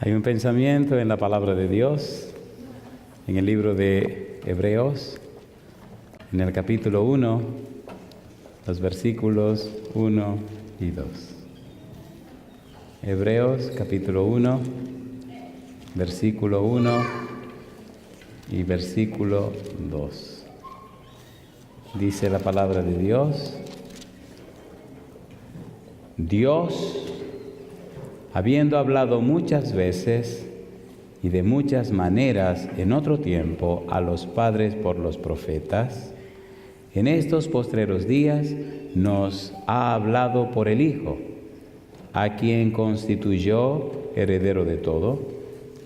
Hay un pensamiento en la palabra de Dios, en el libro de Hebreos, en el capítulo 1, los versículos 1 y 2. Hebreos capítulo 1, versículo 1 y versículo 2. Dice la palabra de Dios: Dios, habiendo hablado muchas veces y de muchas maneras en otro tiempo a los padres por los profetas, en estos postreros días nos ha hablado por el Hijo, a quien constituyó heredero de todo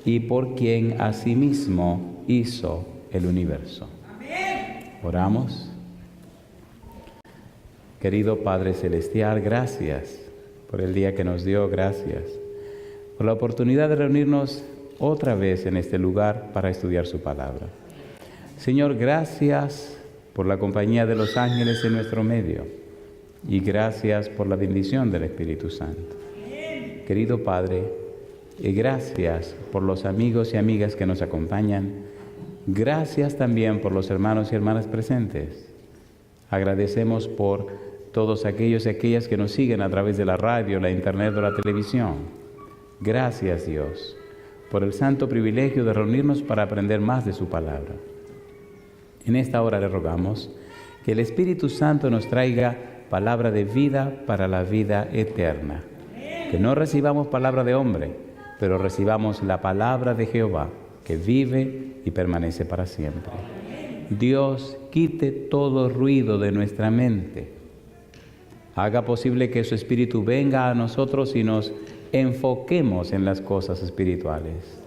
y por quien asimismo hizo el universo. Oramos. Querido Padre Celestial, gracias por el día que nos dio, gracias por la oportunidad de reunirnos otra vez en este lugar para estudiar su palabra. Señor, gracias por la compañía de los ángeles en nuestro medio y gracias por la bendición del Espíritu Santo. Querido Padre, y gracias por los amigos y amigas que nos acompañan. Gracias también por los hermanos y hermanas presentes. Agradecemos por todos aquellos y aquellas que nos siguen a través de la radio, la internet o la televisión. Gracias, Dios, por el santo privilegio de reunirnos para aprender más de su palabra. En esta hora le rogamos que el Espíritu Santo nos traiga palabra de vida para la vida eterna. Que no recibamos palabra de hombre, pero recibamos la palabra de Jehová, que vive y permanece para siempre. Dios, quite todo ruido de nuestra mente. Haga posible que su Espíritu venga a nosotros y nos enfoquemos en las cosas espirituales.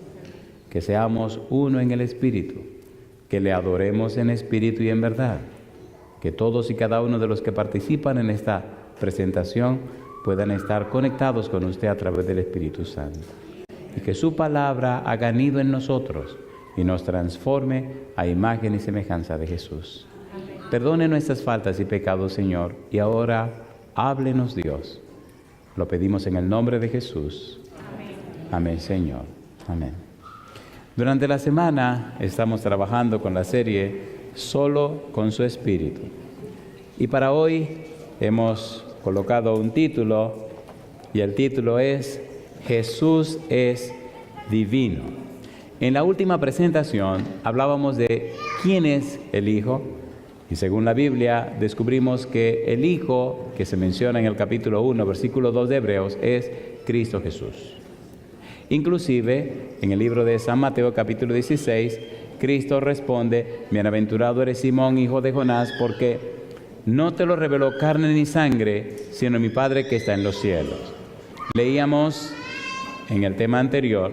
Que seamos uno en el Espíritu, que le adoremos en espíritu y en verdad. Que todos y cada uno de los que participan en esta presentación puedan estar conectados con usted a través del Espíritu Santo. Y que su palabra haga nido en nosotros y nos transforme a imagen y semejanza de Jesús. Perdone nuestras faltas y pecados, Señor, y ahora háblenos, Dios. Lo pedimos en el nombre de Jesús. Amén, Señor. Amén. Durante la semana estamos trabajando con la serie Solo con su Espíritu. Y para hoy hemos colocado un título, y el título es Jesús es divino. En la última presentación hablábamos de quién es el Hijo, y según la Biblia descubrimos que el Hijo que se menciona en el capítulo 1, versículo 2 de Hebreos es Cristo Jesús. Inclusive, en el libro de San Mateo, capítulo 16, Cristo responde: Bienaventurado eres Simón, hijo de Jonás, porque no te lo reveló carne ni sangre, sino mi Padre que está en los cielos. Leíamos en el tema anterior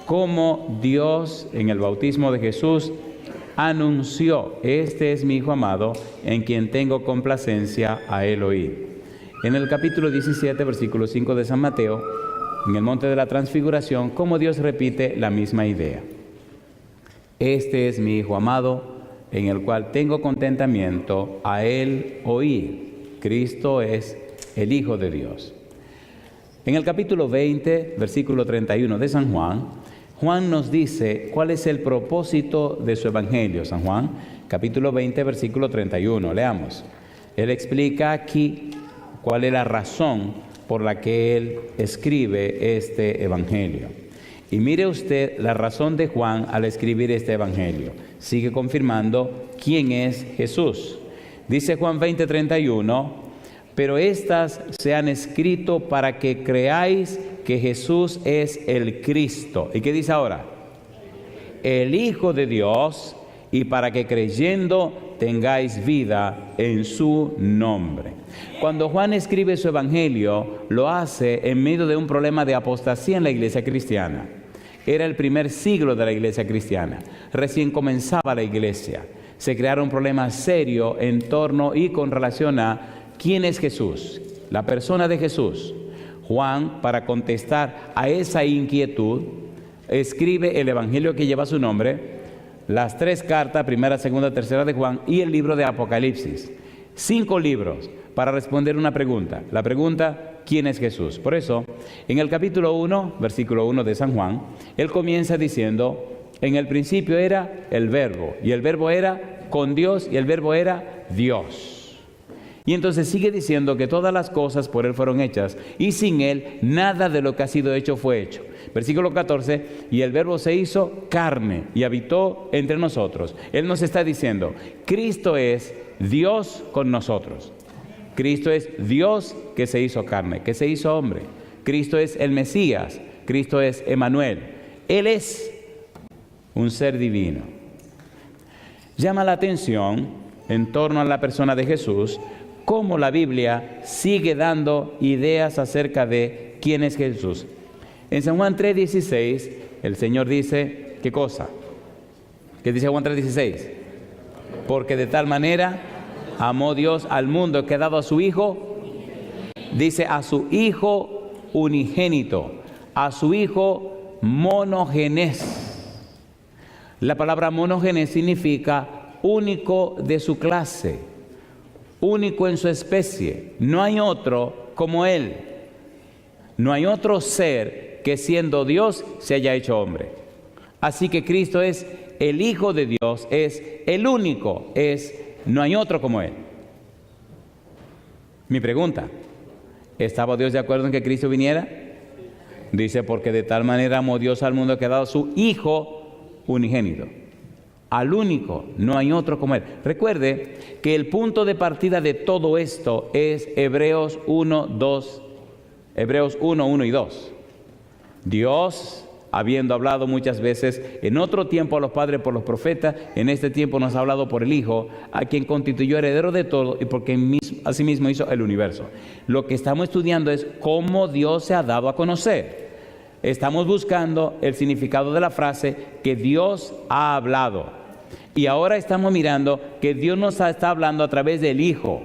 cómo Dios en el bautismo de Jesús anunció: este es mi Hijo amado, en quien tengo complacencia, a él oíd. En el capítulo 17, versículo 5 de San Mateo, en el monte de la transfiguración, cómo Dios repite la misma idea: este es mi Hijo amado, en el cual tengo contentamiento, a él oíd. Cristo es el Hijo de Dios. En el capítulo 20, versículo 31 de San Juan, Juan nos dice cuál es el propósito de su evangelio. San Juan, capítulo 20, versículo 31. Leamos. Él explica aquí cuál es la razón por la que él escribe este evangelio. Y mire usted la razón de Juan al escribir este evangelio. Sigue confirmando quién es Jesús. Dice Juan 20, 31, pero estas se han escrito para que creáis que Jesús es el Cristo. ¿Y qué dice ahora? El Hijo de Dios, y para que creyendo tengáis vida en su nombre. Cuando Juan escribe su evangelio, lo hace en medio de un problema de apostasía en la iglesia cristiana. Era el primer siglo de la iglesia cristiana. Recién comenzaba la iglesia. Se crearon problemas serios en torno y con relación a quién es Jesús, la persona de Jesús. Juan, para contestar a esa inquietud, escribe el evangelio que lleva su nombre, las 3 cartas, primera, segunda, tercera de Juan, y el libro de Apocalipsis. 5 libros para responder una pregunta. La pregunta: quién es Jesús. Por eso, en el capítulo 1, versículo 1 de San Juan, él comienza diciendo, en el principio era el Verbo, y el Verbo era con Dios, y el Verbo era Dios. Y entonces sigue diciendo que todas las cosas por Él fueron hechas, y sin Él nada de lo que ha sido hecho fue hecho. Versículo 14, y el Verbo se hizo carne y habitó entre nosotros. Él nos está diciendo, Cristo es Dios con nosotros. Cristo es Dios que se hizo carne, que se hizo hombre. Cristo es el Mesías, Cristo es Emmanuel. Él es un ser divino. Llama la atención en torno a la persona de Jesús, cómo la Biblia sigue dando ideas acerca de quién es Jesús. En San Juan 3:16, el Señor dice, ¿qué cosa? ¿Qué dice Juan 3:16? Porque de tal manera amó Dios al mundo que ha dado a su Hijo, dice a su Hijo unigénito, a su Hijo monogenes. La palabra monogenes significa único de su clase, único en su especie. No hay otro como Él. No hay otro ser que siendo Dios se haya hecho hombre. Así que Cristo es el Hijo de Dios, es el único, no hay otro como Él. Mi pregunta, ¿estaba Dios de acuerdo en que Cristo viniera? Dice, porque de tal manera amó Dios al mundo que ha dado a su Hijo unigénito. Al único, no hay otro como Él. Recuerde que el punto de partida de todo esto es Hebreos 1, 1 y 2. Dios, habiendo hablado muchas veces en otro tiempo a los padres por los profetas, en este tiempo nos ha hablado por el Hijo, a quien constituyó heredero de todo y porque asimismo hizo el universo. Lo que estamos estudiando es cómo Dios se ha dado a conocer. Estamos buscando el significado de la frase que Dios ha hablado. Y ahora estamos mirando que Dios nos está hablando a través del Hijo.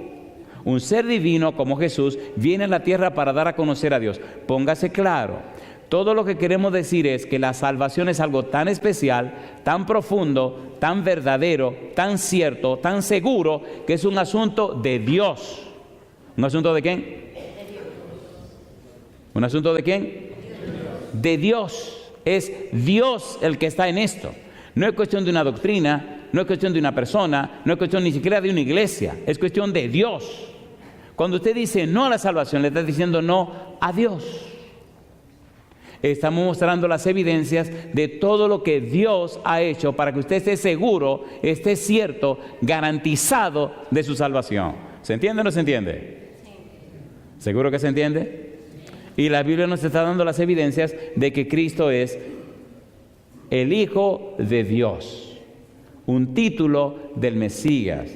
Un ser divino como Jesús viene a la tierra para dar a conocer a Dios. Póngase claro, todo lo que queremos decir es que la salvación es algo tan especial, tan profundo, tan verdadero, tan cierto, tan seguro, que es un asunto de Dios. ¿Un asunto de quién? ¿Un asunto de quién? De Dios. Es Dios el que está en esto. No es cuestión de una doctrina, no es cuestión de una persona, no es cuestión ni siquiera de una iglesia, es cuestión de Dios. Cuando usted dice no a la salvación, le está diciendo no a Dios. Estamos mostrando las evidencias de todo lo que Dios ha hecho para que usted esté seguro, esté cierto, garantizado de su salvación. ¿Se entiende o no se entiende? ¿Seguro que se entiende? Y la Biblia nos está dando las evidencias de que Cristo es el Hijo de Dios, un título del Mesías,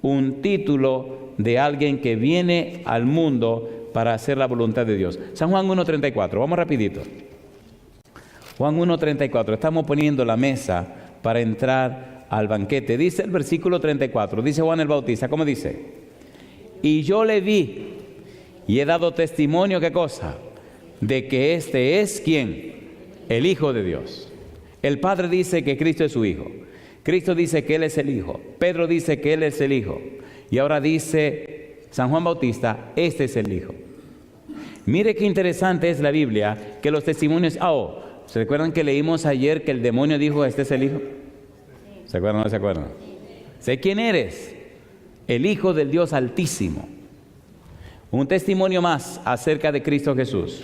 un título de alguien que viene al mundo para hacer la voluntad de Dios. San Juan 1:34, vamos rapidito. Juan 1:34, estamos poniendo la mesa para entrar al banquete. Dice el versículo 34, dice Juan el Bautista, ¿cómo dice? Y yo le vi y he dado testimonio, ¿qué cosa? De que este es, ¿quién? El Hijo de Dios. El Padre dice que Cristo es su Hijo. Cristo dice que Él es el Hijo. Pedro dice que Él es el Hijo. Y ahora dice San Juan Bautista, este es el Hijo. Mire qué interesante es la Biblia, que los testimonios... ¿se recuerdan que leímos ayer que el demonio dijo, este es el Hijo? ¿Se acuerdan o no se acuerdan? Sé quién eres, el Hijo del Dios Altísimo. Un testimonio más acerca de Cristo Jesús.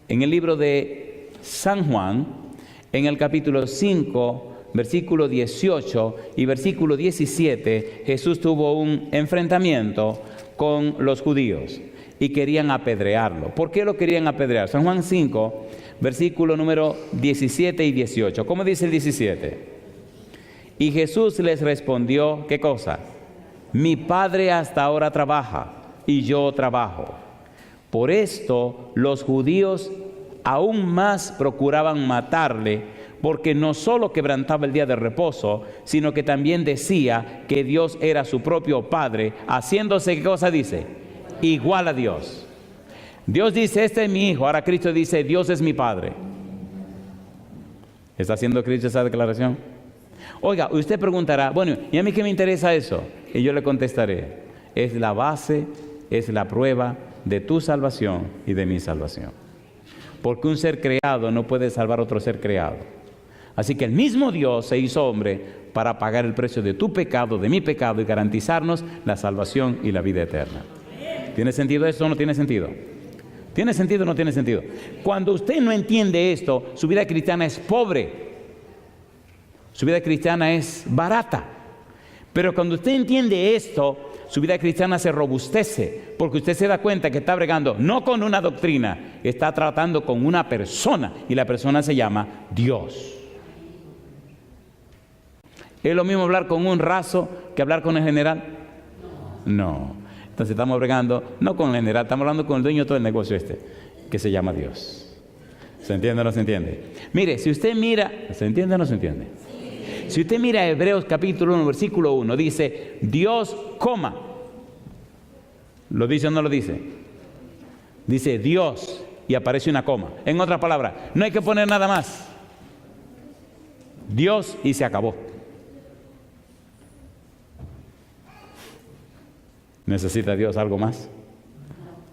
En el libro de San Juan, en el capítulo 5, versículo 18 y versículo 17, Jesús tuvo un enfrentamiento con los judíos y querían apedrearlo. ¿Por qué lo querían apedrear? San Juan 5, versículo número 17 y 18. ¿Cómo dice el 17? Y Jesús les respondió, ¿qué cosa? Mi Padre hasta ahora trabaja y yo trabajo. Por esto los judíos aún más procuraban matarle, porque no solo quebrantaba el día de reposo, sino que también decía que Dios era su propio Padre, haciéndose, ¿qué cosa dice? Igual a Dios. Dios dice, este es mi Hijo. Ahora Cristo dice, Dios es mi Padre. ¿Está haciendo Cristo esa declaración? Oiga, usted preguntará, bueno, ¿y a mí qué me interesa eso? Y yo le contestaré, es la base, es la prueba de tu salvación y de mi salvación. Porque un ser creado no puede salvar a otro ser creado. Así que el mismo Dios se hizo hombre para pagar el precio de tu pecado, de mi pecado, y garantizarnos la salvación y la vida eterna. ¿Tiene sentido esto o no tiene sentido? ¿Tiene sentido o no tiene sentido? Cuando usted no entiende esto, su vida cristiana es pobre. Su vida cristiana es barata. Pero cuando usted entiende esto, su vida cristiana se robustece, porque usted se da cuenta que está bregando no con una doctrina, está tratando con una persona, y la persona se llama Dios. ¿Es lo mismo hablar con un raso que hablar con el general? No. Entonces estamos bregando no con el general, estamos hablando con el dueño de todo el negocio que se llama Dios. ¿Se entiende o no se entiende? Mire, si usted mira, ¿se entiende o no se entiende? Si usted mira Hebreos capítulo 1, versículo 1, dice, Dios, coma. ¿Lo dice o no lo dice? Dice Dios y aparece una coma. En otras palabras, no hay que poner nada más. Dios y se acabó. ¿Necesita Dios algo más?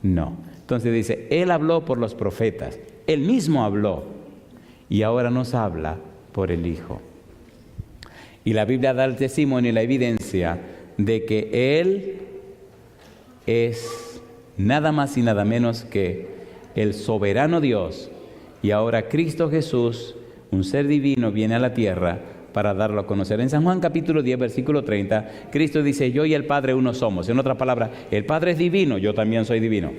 No. Entonces dice, Él habló por los profetas. Él mismo habló. Y ahora nos habla por el Hijo. Y la Biblia da el testimonio y la evidencia de que Él es nada más y nada menos que el soberano Dios. Y ahora Cristo Jesús, un ser divino, viene a la tierra para darlo a conocer. En San Juan capítulo 10, versículo 30, Cristo dice, yo y el Padre uno somos. En otras palabras, el Padre es divino, yo también soy divino.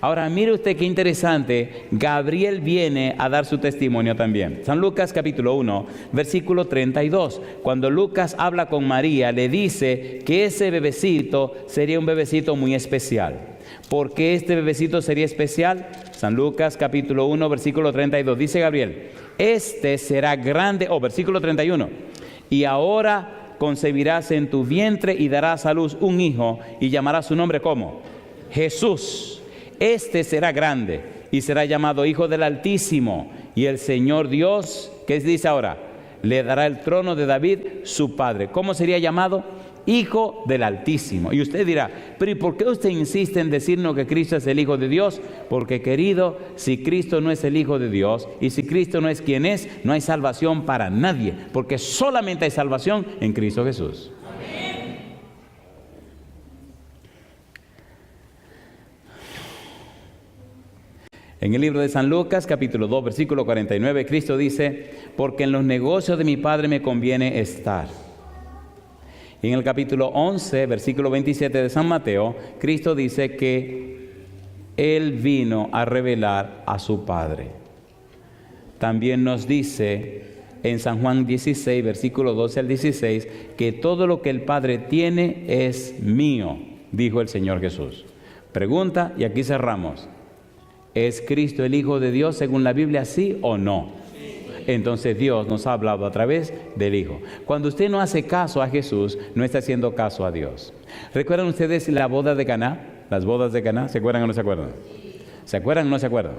Ahora, mire usted qué interesante, Gabriel viene a dar su testimonio también. San Lucas capítulo 1, versículo 32, cuando Lucas habla con María, le dice que ese bebecito sería un bebecito muy especial. ¿Por qué este bebecito sería especial? San Lucas capítulo 1, versículo 32, dice Gabriel, este será grande, versículo 31, y ahora concebirás en tu vientre y darás a luz un hijo y llamarás su nombre ¿cómo? Jesús. Este será grande y será llamado Hijo del Altísimo, y el Señor Dios, ¿qué dice ahora? Le dará el trono de David, su padre. ¿Cómo sería llamado? Hijo del Altísimo. Y usted dirá, pero ¿y por qué usted insiste en decirnos que Cristo es el Hijo de Dios? Porque, querido, si Cristo no es el Hijo de Dios y si Cristo no es quien es, no hay salvación para nadie, porque solamente hay salvación en Cristo Jesús. Amén. En el libro de San Lucas, capítulo 2, versículo 49, Cristo dice, porque en los negocios de mi Padre me conviene estar. Y en el capítulo 11, versículo 27 de San Mateo, Cristo dice que Él vino a revelar a su Padre. También nos dice en San Juan 16, versículo 12 al 16, que todo lo que el Padre tiene es mío, dijo el Señor Jesús. Pregunta, y aquí cerramos. ¿Es Cristo el Hijo de Dios según la Biblia, sí o no? Entonces Dios nos ha hablado a través del Hijo. Cuando usted no hace caso a Jesús, no está haciendo caso a Dios. ¿Recuerdan ustedes la boda de Caná? Las bodas de Caná, ¿se acuerdan o no se acuerdan? ¿Se acuerdan o no se acuerdan?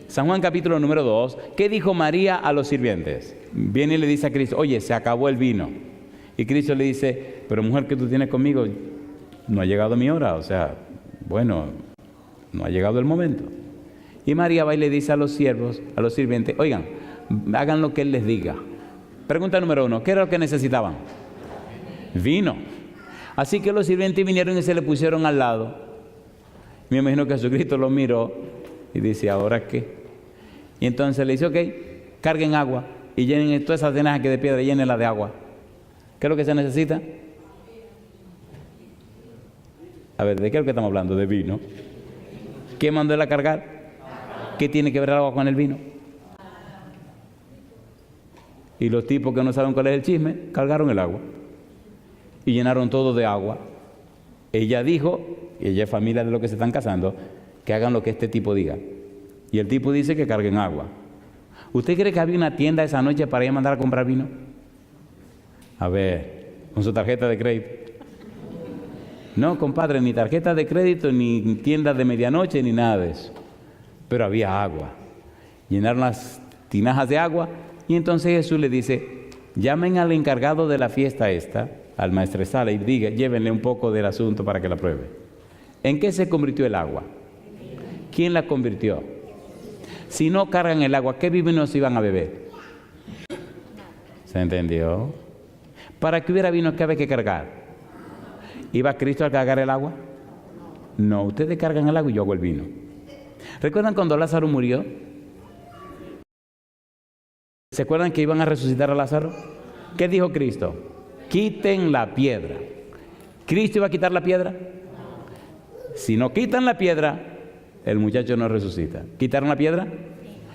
San Juan capítulo número 2, ¿qué dijo María a los sirvientes? Viene y le dice a Cristo, oye, se acabó el vino. Y Cristo le dice, pero mujer que tú tienes conmigo, no ha llegado mi hora. O sea, bueno, no ha llegado el momento. Y María va y le dice a los siervos, a los sirvientes, oigan, hagan lo que Él les diga. Pregunta número 1, ¿qué era lo que necesitaban? Vino. Así que los sirvientes vinieron y se le pusieron al lado. Me imagino que Jesucristo lo miró y dice, ¿ahora qué? Y entonces le dice, ok, carguen agua y llenen todas esas tinajas que de piedra, llénenlas de agua. ¿Qué es lo que se necesita? A ver, ¿de qué es lo que estamos hablando? De vino. ¿Quién mandó él a cargar? ¿Qué tiene que ver el agua con el vino? Y los tipos que no saben cuál es el chisme, cargaron el agua y llenaron todo de agua. Ella dijo, y ella es familia de los que se están casando, que hagan lo que este tipo diga. Y el tipo dice que carguen agua. ¿Usted cree que había una tienda esa noche para ir a mandar a comprar vino? A ver, con su tarjeta de crédito. No, compadre, ni tarjeta de crédito, ni tienda de medianoche, ni nada de eso. Pero había agua. Llenaron las tinajas de agua. Y entonces Jesús le dice, llamen al encargado de la fiesta esta, al maestresala, y diga, llévenle un poco del asunto para que la pruebe. ¿En qué se convirtió el agua? ¿Quién la convirtió? Si no cargan el agua, ¿qué vino se iban a beber? ¿Se entendió? Para que hubiera vino, ¿qué había que cargar? ¿Iba Cristo a cargar el agua? No, ustedes cargan el agua y yo hago el vino. ¿Recuerdan cuando Lázaro murió? ¿Se acuerdan que iban a resucitar a Lázaro? ¿Qué dijo Cristo? Quiten la piedra. ¿Cristo iba a quitar la piedra? Si no quitan la piedra, el muchacho no resucita. ¿Quitaron la piedra?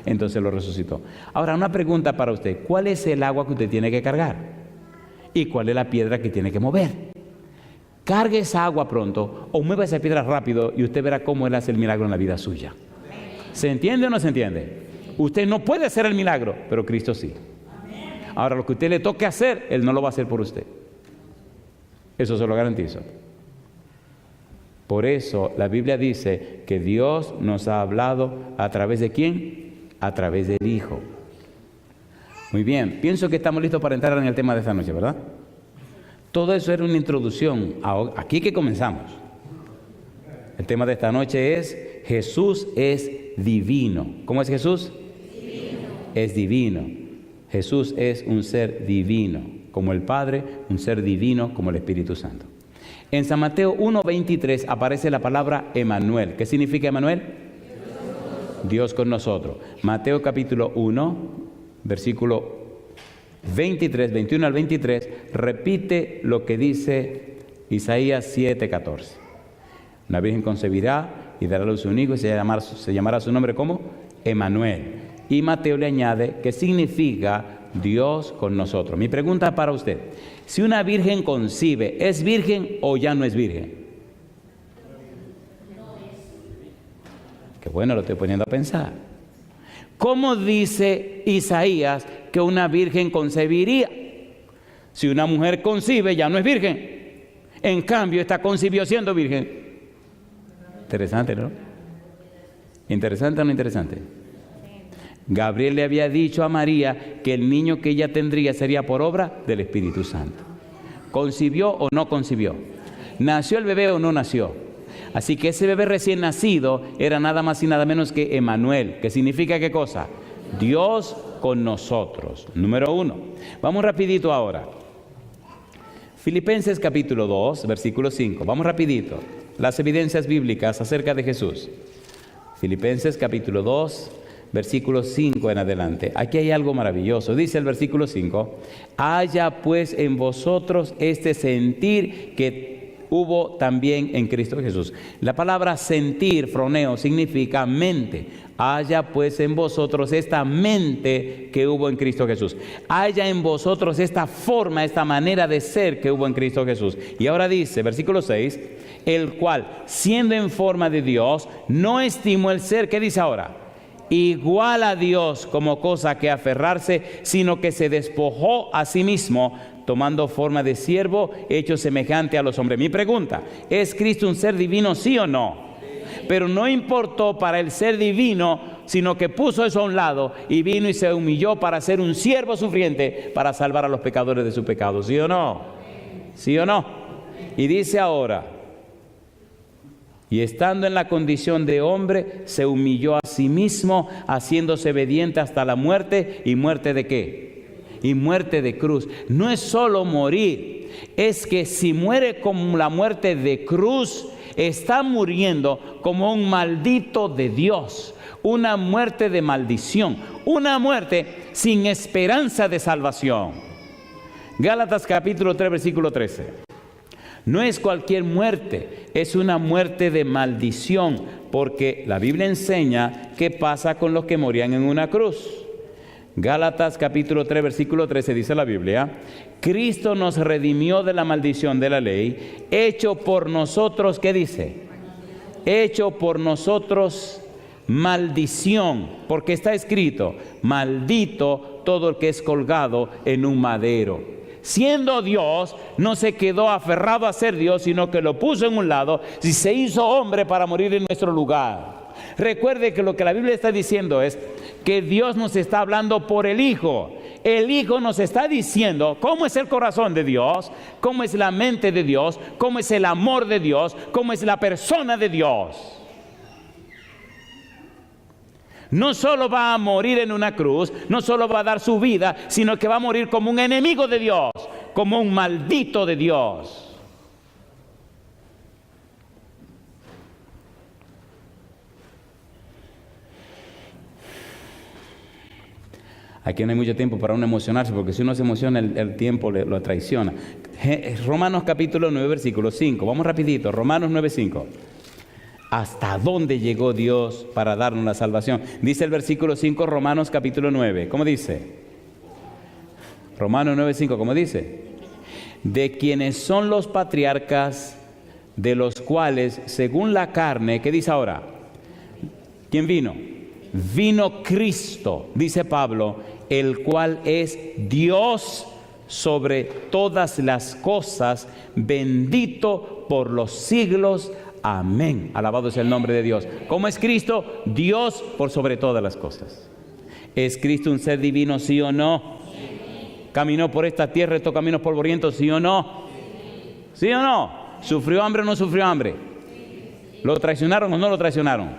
Entonces lo resucitó. Ahora, una pregunta para usted. ¿Cuál es el agua que usted tiene que cargar? ¿Y cuál es la piedra que tiene que mover? Cargue esa agua pronto o mueva esa piedra rápido y usted verá cómo Él hace el milagro en la vida suya. ¿Se entiende o no se entiende? Usted no puede hacer el milagro, pero Cristo sí. Ahora, lo que usted le toque hacer, Él no lo va a hacer por usted. Eso se lo garantizo. Por eso la Biblia dice que Dios nos ha hablado a través de ¿quién? A través del Hijo. Muy bien, pienso que estamos listos para entrar en el tema de esta noche, ¿verdad? Todo eso era una introducción. Aquí que comenzamos. El tema de esta noche es Jesús es divino. ¿Cómo es Jesús? Divino. Es divino. Jesús es un ser divino, como el Padre, un ser divino como el Espíritu Santo. En San Mateo 1:23 aparece la palabra Emmanuel. ¿Qué significa Emmanuel? Dios con nosotros. Mateo capítulo 1, versículo 23, 21 al 23, repite lo que dice Isaías 7:14. Una virgen concebirá y dará a luz un hijo y se llamará su nombre como Emmanuel. Y Mateo le añade que significa Dios con nosotros. Mi pregunta para usted: si una virgen concibe, ¿es virgen o ya no es virgen? Qué bueno, lo estoy poniendo a pensar. ¿Cómo dice Isaías que una virgen concebiría? Si una mujer concibe, ya no es virgen. En cambio, esta concibió siendo virgen. Interesante, ¿no? ¿Interesante o no interesante? Gabriel le había dicho a María que el niño que ella tendría sería por obra del Espíritu Santo. ¿Concibió o no concibió? ¿Nació el bebé o no nació? Así que ese bebé recién nacido era nada más y nada menos que Emmanuel, que significa ¿qué cosa? Dios con nosotros. Número 1. Vamos rapidito ahora. Filipenses capítulo 2, versículo 5. Vamos rapidito. Las evidencias bíblicas acerca de Jesús. Filipenses capítulo 2, versículo 5 en adelante. Aquí hay algo maravilloso. Dice el versículo 5: haya pues en vosotros este sentir que hubo también en Cristo Jesús. La palabra sentir, froneo, significa mente. Haya pues en vosotros esta mente que hubo en Cristo Jesús. Haya en vosotros esta forma, esta manera de ser que hubo en Cristo Jesús. Y ahora dice, versículo 6, el cual, siendo en forma de Dios, no estimó el ser, ¿qué dice ahora? Igual a Dios como cosa que aferrarse, sino que se despojó a sí mismo, tomando forma de siervo, hecho semejante a los hombres. Mi pregunta: ¿es Cristo un ser divino, sí o no? Pero no importó para el ser divino, sino que puso eso a un lado y vino y se humilló para ser un siervo sufriente, para salvar a los pecadores de su pecado. ¿Sí o no? ¿Sí o no? Y dice ahora: y estando en la condición de hombre, se humilló a sí mismo, haciéndose obediente hasta la muerte. ¿Y muerte de qué? Y muerte de cruz. No es solo morir, es que si muere como la muerte de cruz, está muriendo como un maldito de Dios. Una muerte de maldición, una muerte sin esperanza de salvación. Gálatas capítulo 3, versículo 13. No es cualquier muerte, es una muerte de maldición, porque la Biblia enseña qué pasa con los que morían en una cruz. Gálatas capítulo 3, versículo 13 dice la Biblia: Cristo nos redimió de la maldición de la ley, hecho por nosotros, ¿qué dice? Hecho por nosotros maldición, porque está escrito: maldito todo el que es colgado en un madero. Siendo Dios, no se quedó aferrado a ser Dios, sino que lo puso en un lado y se hizo hombre para morir en nuestro lugar. Recuerde que lo que la Biblia está diciendo es que Dios nos está hablando por el Hijo. El Hijo nos está diciendo cómo es el corazón de Dios, cómo es la mente de Dios, cómo es el amor de Dios, cómo es la persona de Dios. No solo va a morir en una cruz, no solo va a dar su vida, sino que va a morir como un enemigo de Dios, como un maldito de Dios. Aquí no hay mucho tiempo para uno emocionarse, porque si uno se emociona, el tiempo lo traiciona. Romanos capítulo 9, versículo 5. Vamos rapidito, Romanos 9, 5. ¿Hasta dónde llegó Dios para darnos la salvación? Dice el versículo 5, Romanos capítulo 9. ¿Cómo dice? Romanos 9, 5, ¿cómo dice? De quienes son los patriarcas, de los cuales, según la carne, ¿qué dice ahora? ¿Quién vino? Vino Cristo, dice Pablo, el cual es Dios sobre todas las cosas, bendito por los siglos. Amén. Alabado sea el nombre de Dios. ¿Cómo es Cristo? Dios por sobre todas las cosas. ¿Es Cristo un ser divino, sí o no? ¿Caminó por esta tierra estos caminos polvorientos, sí o no? ¿Sí o no? ¿Sufrió hambre o no sufrió hambre? ¿Lo traicionaron o no lo traicionaron?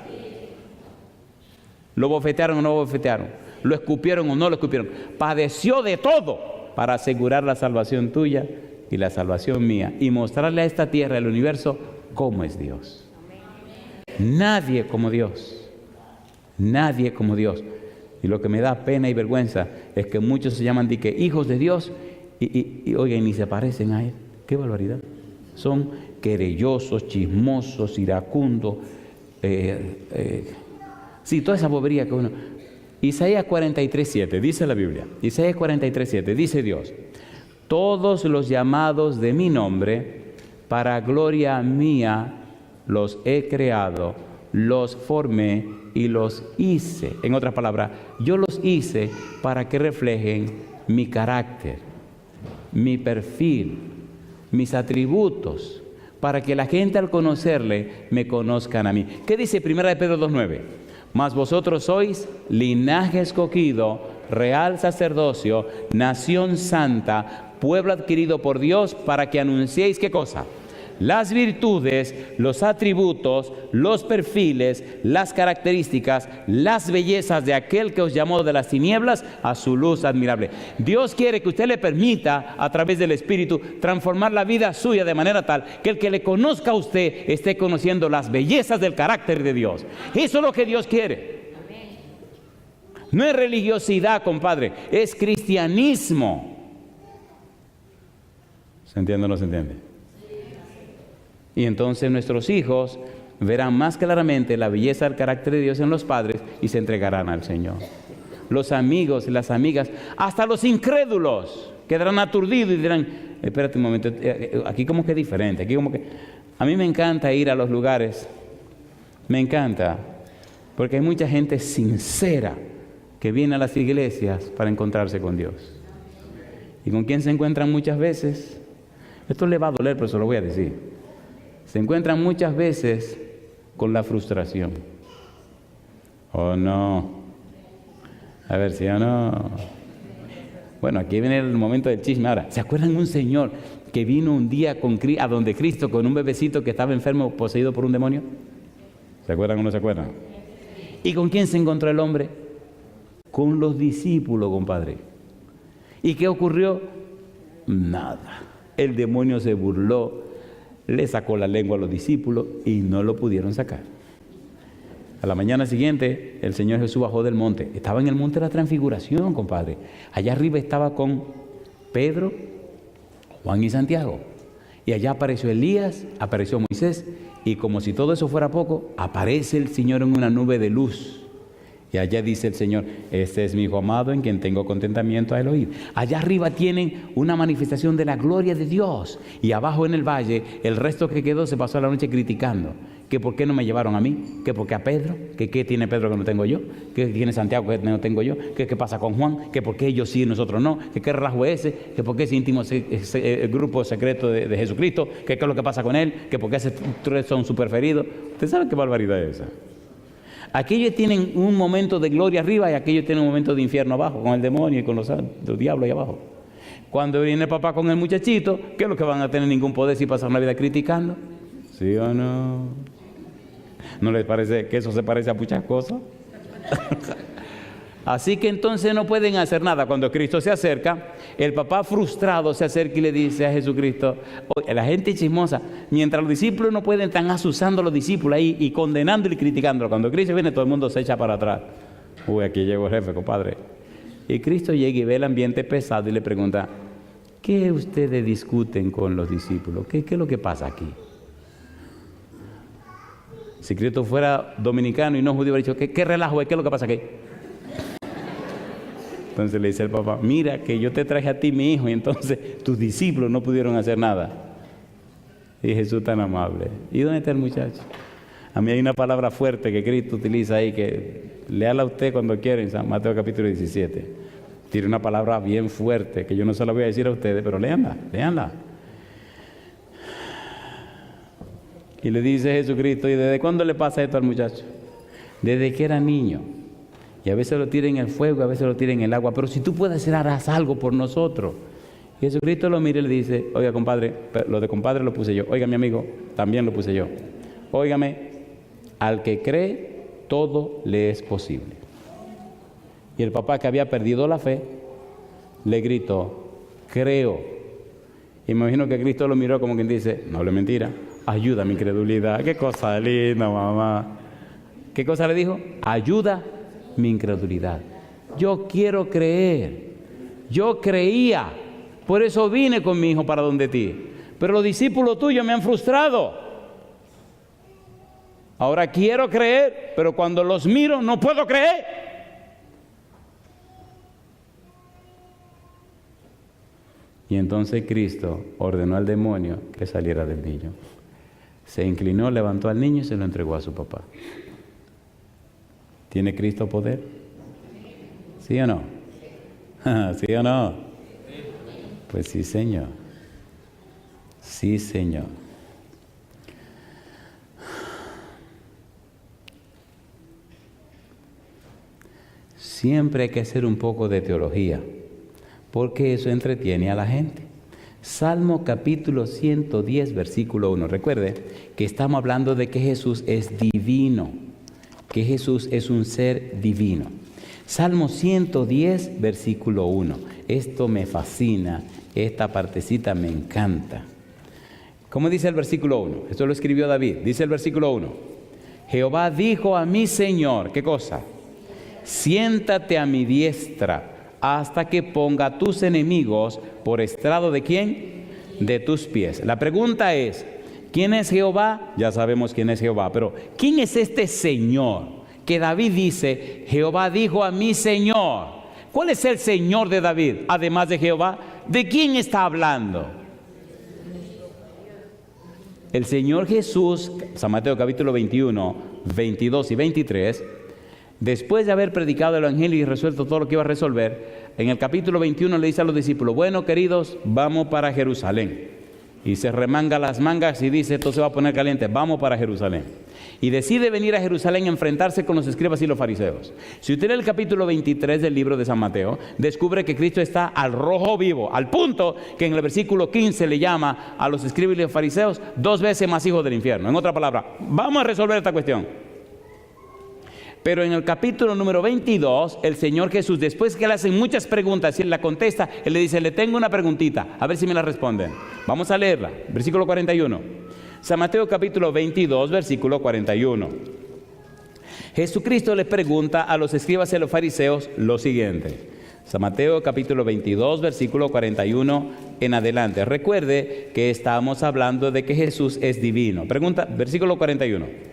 ¿Lo bofetearon o no lo bofetearon? ¿Lo escupieron o no lo escupieron? Padeció de todo para asegurar la salvación tuya y la salvación mía, y mostrarle a esta tierra, al universo, cómo es Dios. Nadie como Dios. Nadie como Dios. Y lo que me da pena y vergüenza es que muchos se llaman hijos de Dios y oigan, ni se parecen a Él. ¡Qué barbaridad! Son querellosos, chismosos, iracundos, sí, toda esa bobería que uno... Isaías 43:7, dice la Biblia. Isaías 43:7, dice Dios: todos los llamados de mi nombre, para gloria mía, los he creado, los formé y los hice. En otras palabras, yo los hice para que reflejen mi carácter, mi perfil, mis atributos, para que la gente al conocerle me conozcan a mí. ¿Qué dice 1 de Pedro 2:9? Mas vosotros sois linaje escogido, real sacerdocio, nación santa, pueblo adquirido por Dios, para que anunciéis, ¿qué cosa? Las virtudes, los atributos, los perfiles, las características, las bellezas de aquel que os llamó de las tinieblas a su luz admirable. Dios quiere que usted le permita, a través del Espíritu, transformar la vida suya de manera tal que el que le conozca a usted esté conociendo las bellezas del carácter de Dios. Eso es lo que Dios quiere. No es religiosidad, compadre, es cristianismo. ¿Se entiende o no se entiende? Y entonces nuestros hijos verán más claramente la belleza del carácter de Dios en los padres y se entregarán al Señor. Los amigos y las amigas, hasta los incrédulos, quedarán aturdidos y dirán: espérate un momento, aquí como que es diferente, aquí como que... A mí me encanta ir a los lugares, me encanta, porque hay mucha gente sincera que viene a las iglesias para encontrarse con Dios. ¿Y con quién se encuentran muchas veces? Esto le va a doler, pero se lo voy a decir. Se encuentran muchas veces con la frustración. ¿O no? A ver, ¿sí o no? Bueno, aquí viene el momento del chisme. Ahora, ¿se acuerdan de un señor que vino un día a donde Cristo con un bebecito que estaba enfermo, poseído por un demonio? ¿Se acuerdan o no se acuerdan? ¿Y con quién se encontró el hombre? Con los discípulos, compadre. ¿Y qué ocurrió? Nada. El demonio se burló, le sacó la lengua a los discípulos y no lo pudieron sacar. A la mañana siguiente, el Señor Jesús bajó del monte. Estaba en el monte de la Transfiguración, compadre. Allá arriba estaba con Pedro, Juan y Santiago. Y allá apareció Elías, apareció Moisés. Y como si todo eso fuera poco, aparece el Señor en una nube de luz. Y allá dice el Señor: este es mi Hijo amado en quien tengo contentamiento al oír. Allá arriba tienen una manifestación de la gloria de Dios. Y abajo en el valle, el resto que quedó se pasó la noche criticando. Que por qué no me llevaron a mí, que por qué a Pedro, que qué tiene Pedro que no tengo yo, que tiene Santiago que no tengo yo, que qué pasa con Juan, que por qué ellos sí y nosotros no, que qué rasgo es ese, que por qué ese íntimo el grupo secreto de Jesucristo, que qué es lo que pasa con él, que por qué esos tres son su preferido. ¿Usted sabe qué barbaridad es esa? Aquellos tienen un momento de gloria arriba y aquellos tienen un momento de infierno abajo, con el demonio y con los diablos ahí abajo. Cuando viene el papá con el muchachito, ¿qué es lo que van a tener ningún poder si pasan la vida criticando? ¿Sí o no? ¿No les parece que eso se parece a muchas cosas? Así que entonces no pueden hacer nada. Cuando Cristo se acerca, el papá frustrado se acerca y le dice a Jesucristo, la gente chismosa, mientras los discípulos no pueden, están asusando a los discípulos ahí y condenándolo y criticándolo. Cuando Cristo viene, todo el mundo se echa para atrás. Uy, aquí llegó el jefe, compadre. Y Cristo llega y ve el ambiente pesado y le pregunta, ¿qué ustedes discuten con los discípulos? ¿Qué es lo que pasa aquí? Si Cristo fuera dominicano y no judío, hubiera dicho, ¿qué relajo es? ¿Qué es lo que pasa aquí? Entonces le dice el papá, mira que yo te traje a ti mi hijo y entonces tus discípulos no pudieron hacer nada. Y Jesús tan amable. ¿Y dónde está el muchacho? A mí hay una palabra fuerte que Cristo utiliza ahí, que léala usted cuando quiera en San Mateo capítulo 17. Tiene una palabra bien fuerte que yo no se la voy a decir a ustedes, pero léanla. Y le dice Jesucristo, ¿y desde cuándo le pasa esto al muchacho? Desde que era niño. Y a veces lo tira en el fuego, a veces lo tira en el agua. Pero si tú puedes hacer, harás algo por nosotros. Y Jesucristo lo mira y le dice, oiga, compadre, lo de compadre lo puse yo. Oiga, mi amigo, también lo puse yo. Óigame, al que cree, todo le es posible. Y el papá, que había perdido la fe, le gritó, creo. Y me imagino que Cristo lo miró como quien dice, no hable mentira, ayuda mi incredulidad. Qué cosa linda, mamá. ¿Qué cosa le dijo? Ayuda mi incredulidad. Yo quiero creer. Yo creía. Por eso vine con mi hijo para donde ti. Pero los discípulos tuyos me han frustrado. Ahora quiero creer, pero cuando los miro no puedo creer. Y entonces Cristo ordenó al demonio que saliera del niño. Se inclinó, levantó al niño y se lo entregó a su papá. ¿Tiene Cristo poder? ¿Sí o no? ¿Sí o no? Pues sí, Señor. Sí, Señor. Siempre hay que hacer un poco de teología, porque eso entretiene a la gente. Salmo capítulo 110, versículo 1. Recuerde que estamos hablando de que Jesús es divino, que Jesús es un ser divino. Salmo 110, versículo 1. Esto me fascina, esta partecita me encanta. ¿Cómo dice el versículo 1? Esto lo escribió David. Dice el versículo 1. Jehová dijo a mi Señor, ¿qué cosa? Siéntate a mi diestra hasta que ponga a tus enemigos por estrado ¿de quién? De tus pies. La pregunta es, ¿quién es Jehová? Ya sabemos quién es Jehová, pero ¿quién es este Señor? Que David dice, Jehová dijo a mi Señor. ¿Cuál es el Señor de David? Además de Jehová, ¿de quién está hablando? El Señor Jesús, San Mateo capítulo 21, 22 y 23, después de haber predicado el Evangelio y resuelto todo lo que iba a resolver, en el capítulo 21 le dice a los discípulos, bueno, queridos, vamos para Jerusalén. Y se remanga las mangas y dice, esto se va a poner caliente, vamos para Jerusalén. Y decide venir a Jerusalén a enfrentarse con los escribas y los fariseos. Si usted lee el capítulo 23 del libro de San Mateo, descubre que Cristo está al rojo vivo, al punto que en el versículo 15 le llama a los escribas y los fariseos 2 veces más hijos del infierno. En otra palabra, vamos a resolver esta cuestión. Pero en el capítulo número 22, el Señor Jesús, después que le hacen muchas preguntas y él la contesta, él le dice, le tengo una preguntita, a ver si me la responden. Vamos a leerla, versículo 41. San Mateo capítulo 22, versículo 41. Jesucristo le pregunta a los escribas y a los fariseos lo siguiente. San Mateo capítulo 22, versículo 41 en adelante. Recuerde que estamos hablando de que Jesús es divino. Pregunta, versículo 41.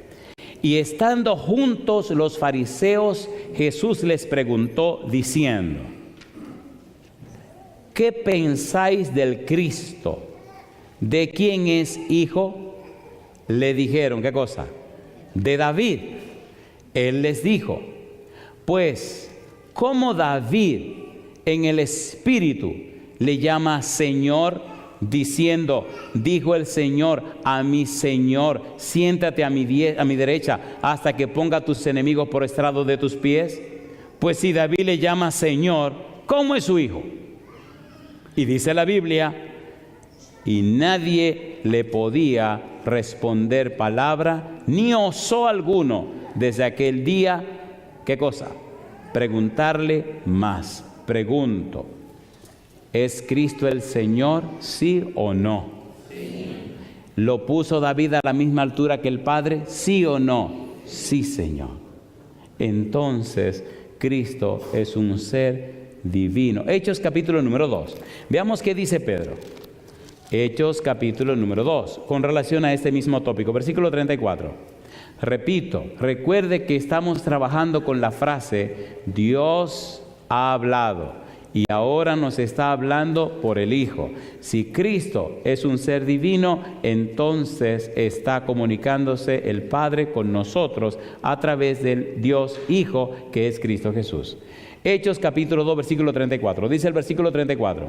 Y estando juntos los fariseos, Jesús les preguntó diciendo, ¿qué pensáis del Cristo? ¿De quién es hijo? Le dijeron, ¿qué cosa? De David. Él les dijo, pues, ¿cómo David en el Espíritu le llama Señor? Diciendo, dijo el Señor a mi Señor, siéntate a mi derecha hasta que ponga a tus enemigos por estrado de tus pies. Pues si David le llama Señor, ¿cómo es su hijo? Y dice la Biblia, y nadie le podía responder palabra, ni osó alguno desde aquel día ¿Qué cosa? Preguntarle más. Pregunto, ¿es Cristo el Señor, sí o no? Sí. ¿Lo puso David a la misma altura que el Padre, sí o no? Sí, Señor. Entonces, Cristo es un ser divino. Hechos capítulo número 2. Veamos qué dice Pedro. Hechos capítulo número 2, con relación a este mismo tópico, versículo 34. Repito, recuerde que estamos trabajando con la frase Dios ha hablado y ahora nos está hablando por el Hijo. Si Cristo es un ser divino, entonces está comunicándose el Padre con nosotros a través del Dios Hijo que es Cristo Jesús. Hechos capítulo 2, versículo 34. Dice el versículo 34.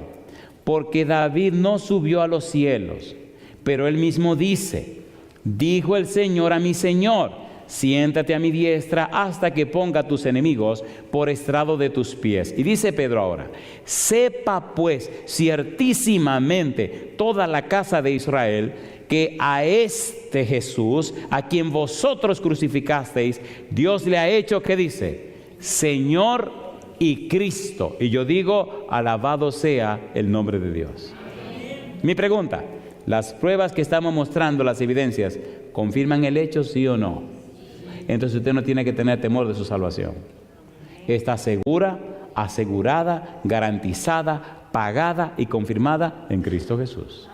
Porque David no subió a los cielos, pero él mismo dice, dijo el Señor a mi Señor, siéntate a mi diestra hasta que ponga a tus enemigos por estrado de tus pies. Y dice Pedro ahora, sepa pues ciertísimamente toda la casa de Israel que a este Jesús, a quien vosotros crucificasteis, Dios le ha hecho, ¿qué dice? Señor y Cristo. Y yo digo, alabado sea el nombre de Dios. Mi pregunta, ¿las pruebas que estamos mostrando, las evidencias, confirman el hecho, sí o no? Entonces usted no tiene que tener temor de su salvación. Está segura, asegurada, garantizada, pagada y confirmada en Cristo Jesús.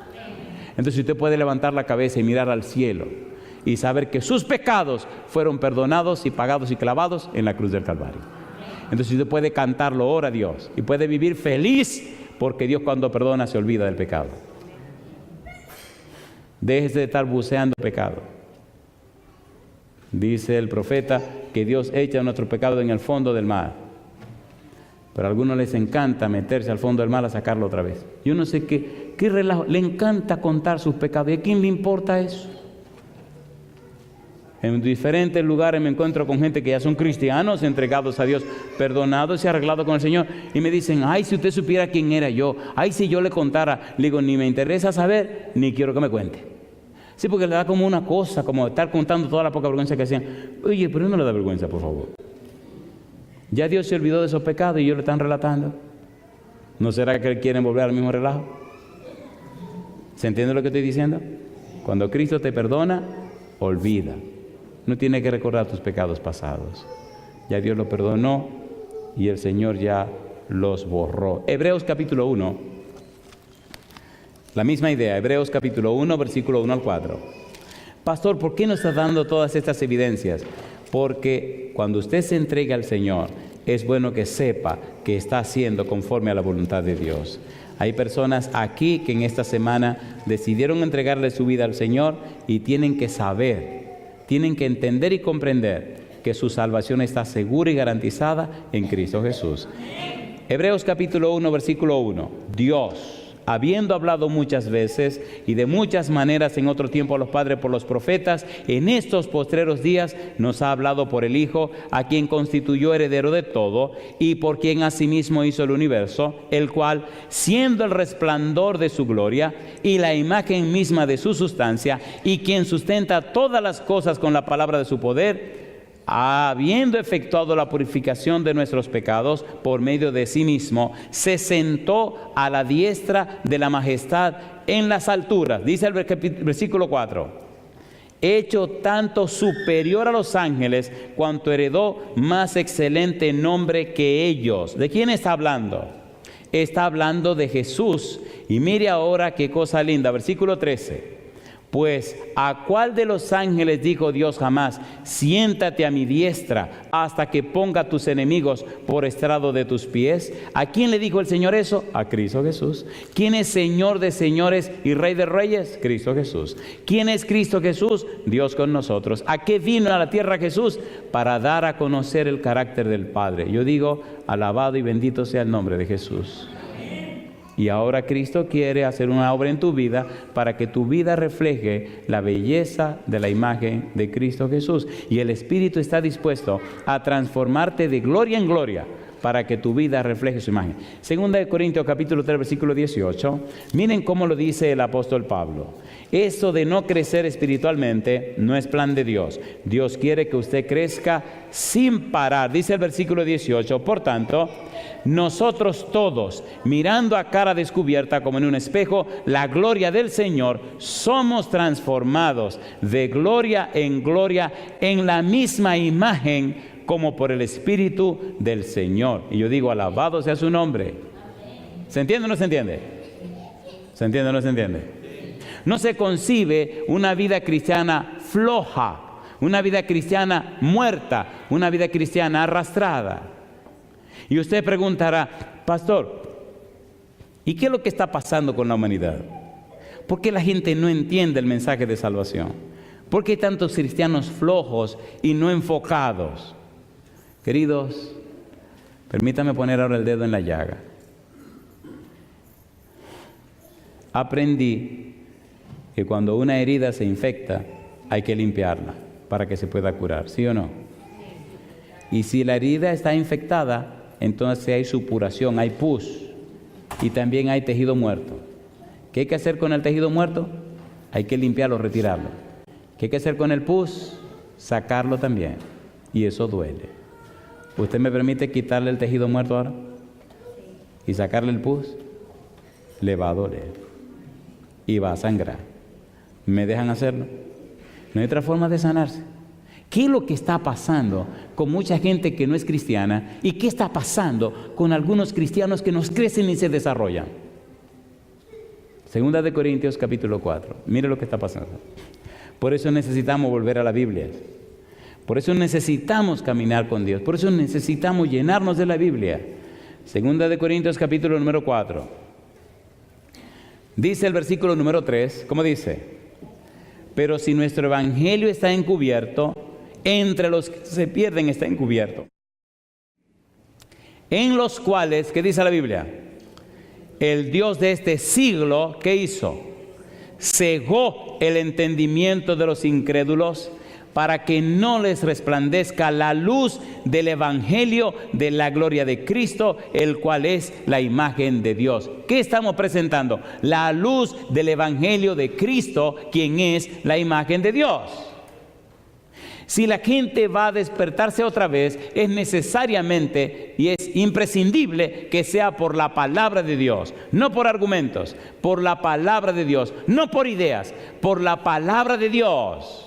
Entonces usted puede levantar la cabeza y mirar al cielo y saber que sus pecados fueron perdonados y pagados y clavados en la cruz del Calvario. Entonces usted puede cantarlo, ora a Dios, y puede vivir feliz porque Dios cuando perdona se olvida del pecado. Déjese de estar buceando pecado. Dice el profeta que Dios echa nuestro pecado en el fondo del mar. Pero a algunos les encanta meterse al fondo del mar a sacarlo otra vez. Yo no sé qué relajo. Le encanta contar sus pecados. ¿Y a quién le importa eso? En diferentes lugares me encuentro con gente que ya son cristianos, entregados a Dios, perdonados y arreglados con el Señor. Y me dicen, ay, si usted supiera quién era yo. Ay, si yo le contara. Le digo, ni me interesa saber, ni quiero que me cuente. Sí, porque le da como una cosa, como estar contando toda la poca vergüenza que hacían. Oye, pero no le da vergüenza, por favor. Ya Dios se olvidó de esos pecados y ellos lo están relatando. ¿No será que quieren volver al mismo relajo? ¿Se entiende lo que estoy diciendo? Cuando Cristo te perdona, olvida. No tiene que recordar tus pecados pasados. Ya Dios lo perdonó y el Señor ya los borró. Hebreos capítulo 1. La misma idea. Hebreos capítulo 1, versículo 1 al 4. Pastor, ¿por qué nos está dando todas estas evidencias? Porque cuando usted se entregue al Señor, es bueno que sepa que está haciendo conforme a la voluntad de Dios. Hay personas aquí que en esta semana decidieron entregarle su vida al Señor y tienen que saber, tienen que entender y comprender que su salvación está segura y garantizada en Cristo Jesús. Hebreos capítulo 1, versículo 1. Dios, habiendo hablado muchas veces y de muchas maneras en otro tiempo a los padres por los profetas, en estos postreros días nos ha hablado por el Hijo, a quien constituyó heredero de todo y por quien asimismo hizo el universo, el cual, siendo el resplandor de su gloria y la imagen misma de su sustancia, y quien sustenta todas las cosas con la palabra de su poder, habiendo efectuado la purificación de nuestros pecados por medio de sí mismo, se sentó a la diestra de la majestad en las alturas. Dice el versículo 4. Hecho tanto superior a los ángeles, cuanto heredó más excelente nombre que ellos. ¿De quién está hablando? Está hablando de Jesús. Y mire ahora qué cosa linda. Versículo 13. Pues, ¿a cuál de los ángeles dijo Dios jamás, siéntate a mi diestra hasta que ponga tus enemigos por estrado de tus pies? ¿A quién le dijo el Señor eso? A Cristo Jesús. ¿Quién es Señor de señores y Rey de reyes? Cristo Jesús. ¿Quién es Cristo Jesús? Dios con nosotros. ¿A qué vino a la tierra Jesús? Para dar a conocer el carácter del Padre. Yo digo, alabado y bendito sea el nombre de Jesús. Y ahora Cristo quiere hacer una obra en tu vida para que tu vida refleje la belleza de la imagen de Cristo Jesús. Y el Espíritu está dispuesto a transformarte de gloria en gloria para que tu vida refleje su imagen. Segunda de Corintios capítulo 3 versículo 18. Miren cómo lo dice el apóstol Pablo. Eso de no crecer espiritualmente no es plan de Dios. Dios quiere que usted crezca sin parar. Dice el versículo 18. Por tanto, nosotros todos, mirando a cara descubierta como en un espejo la gloria del Señor, somos transformados de gloria en la misma imagen como por el Espíritu del Señor. Y yo digo, alabado sea su nombre. ¿Se entiende o no se entiende? ¿Se entiende o no se entiende? No se concibe una vida cristiana floja, una vida cristiana muerta, una vida cristiana arrastrada. Y usted preguntará, pastor, ¿y qué es lo que está pasando con la humanidad? ¿Por qué la gente no entiende el mensaje de salvación? ¿Por qué hay tantos cristianos flojos y no enfocados? Queridos, permítame poner ahora el dedo en la llaga. Aprendí que cuando una herida se infecta, hay que limpiarla para que se pueda curar, ¿sí o no? Y si la herida está infectada, entonces hay supuración, hay pus y también hay tejido muerto. ¿Qué hay que hacer con el tejido muerto? Hay que limpiarlo, retirarlo. ¿Qué hay que hacer con el pus? Sacarlo también. Y eso duele. ¿Usted me permite quitarle el tejido muerto ahora? ¿Y sacarle el pus? Le va a doler. Y va a sangrar. ¿Me dejan hacerlo? No hay otra forma de sanarse. ¿Qué es lo que está pasando con mucha gente que no es cristiana? ¿Y qué está pasando con algunos cristianos que nos crecen y se desarrollan? Segunda de Corintios capítulo 4. Mire lo que está pasando. Por eso necesitamos volver a la Biblia. Por eso necesitamos caminar con Dios. Por eso necesitamos llenarnos de la Biblia. Segunda de Corintios capítulo número 4. Dice el versículo número 3. ¿Cómo dice? Pero si nuestro evangelio está encubierto, entre los que se pierden está encubierto. En los cuales, ¿qué dice la Biblia? El Dios de este siglo, ¿qué hizo? Cegó el entendimiento de los incrédulos para que no les resplandezca la luz del evangelio de la gloria de Cristo, el cual es la imagen de Dios. ¿Qué estamos presentando? La luz del evangelio de Cristo, quien es la imagen de Dios. Si la gente va a despertarse otra vez, es necesariamente y es imprescindible que sea por la palabra de Dios, no por argumentos, por la palabra de Dios, no por ideas, por la palabra de Dios.